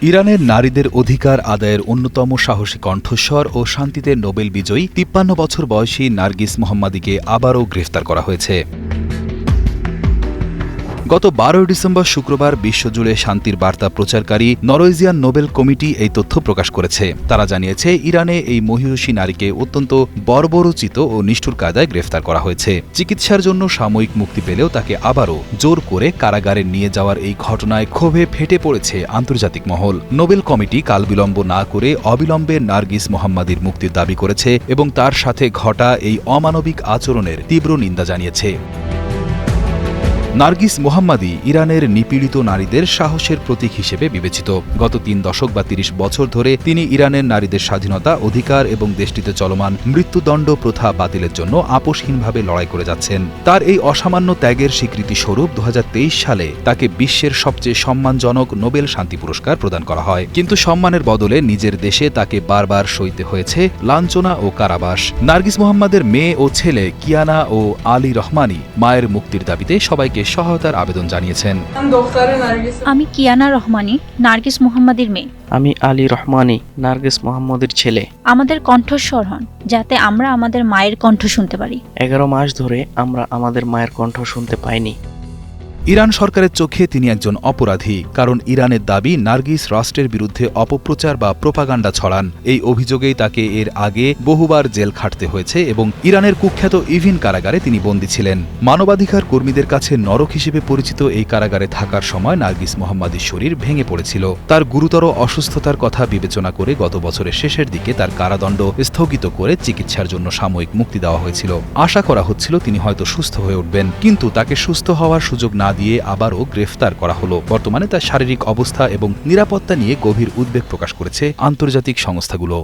ইরানের নারীদের অধিকার আদায়ের অন্যতম সাহসী কণ্ঠস্বর ও শান্তিতে নোবেল বিজয়ী ৫৩ বছর বয়সী নার্গিস মোহাম্মদীকে আবারও গ্রেফতার করা হয়েছে। গত ১২ ডিসেম্বর শুক্রবার বিশ্বজুড়ে শান্তির বার্তা প্রচারকারী নরওয়েজিয়ান নোবেল কমিটি এই তথ্য প্রকাশ করেছে। তারা জানিয়েছে, ইরানে এই মহিষী নারীকে অত্যন্ত বর্বরোচিত ও নিষ্ঠুর কায়দায় গ্রেফতার করা হয়েছে। চিকিৎসার জন্য সাময়িক মুক্তি পেলেও তাকে আবারও জোর করে কারাগারে নিয়ে যাওয়ার এই ঘটনায় ক্ষোভে ফেটে পড়েছে আন্তর্জাতিক মহল। নোবেল কমিটি কালবিলম্ব না করে অবিলম্বে নার্গিস মোহাম্মদীর মুক্তির দাবি করেছে এবং তার সাথে ঘটা এই অমানবিক আচরণের তীব্র নিন্দা জানিয়েছে। নার্গিস মোহাম্মদী ইরানের নিপীড়িত নারীদের সাহসের প্রতীক হিসেবে বিবেচিত। গত ৩ দশক বা ৩০ বছর ধরে তিনি ইরানের নারীদের স্বাধীনতা, অধিকার এবং দেশটিতে চলমান মৃত্যুদণ্ড প্রথা বাতিলের জন্য আপোষহীনভাবে লড়াই করে যাচ্ছেন। তার এই অসামান্য ত্যাগের স্বীকৃতি স্বরূপ ২০২৩ সালে তাকে বিশ্বের সবচেয়ে সম্মানজনক নোবেল শান্তি পুরস্কার প্রদান করা হয়। কিন্তু সম্মানের বদলে নিজের দেশে তাকে বারবার সইতে হয়েছে লাঞ্ছনা ও কারাবাস। নার্গিস মোহাম্মদের মেয়ে ও ছেলে কিয়ানা ও আলী রহমানি মায়ের মুক্তির দাবিতে সবাইকে সহায়তার আবেদন জানিয়েছেন। আমি কিয়ানা রহমানি, নার্গিস মোহাম্মদীর মেয়ে। আমি আলী রহমানি, নার্গিস মোহাম্মদের ছেলে। আমাদের কণ্ঠস্বর হন, যাতে আমরা আমাদের মায়ের কণ্ঠ শুনতে পারি। ১১ মাস ধরে আমরা আমাদের মায়ের কণ্ঠ শুনতে পাইনি। ইরান সরকারের চোখে তিনি একজন অপরাধী, কারণ ইরানের দাবি নার্গিস রাষ্ট্রের বিরুদ্ধে অপপ্রচার বা প্রোপাগান্ডা ছড়ান। এই অভিযোগেই তাকে এর আগে বহুবার জেল খাটতে হয়েছে এবং ইরানের কুখ্যাত ইভিন কারাগারে তিনি বন্দী ছিলেন। মানবাধিকার কর্মীদের কাছে নরক হিসেবে পরিচিত এই কারাগারে থাকার সময় নার্গিস মোহাম্মদীর শরীর ভেঙে পড়েছিল। তার গুরুতর অসুস্থতার কথা বিবেচনা করে গত বছরের শেষের দিকে তার কারাদণ্ড স্থগিত করে চিকিৎসার জন্য সাময়িক মুক্তি দেওয়া হয়েছিল। আশা করা হচ্ছিল তিনি হয়তো সুস্থ হয়ে উঠবেন, কিন্তু তাকে সুস্থ হওয়ার সুযোগ না দিয়ে আবারও গ্রেফতার করা হলো। বর্তমানে তার শারীরিক অবস্থা এবং নিরাপত্তা নিয়ে গভীর উদ্বেগ প্রকাশ করেছে আন্তর্জাতিক সংস্থাগুলো।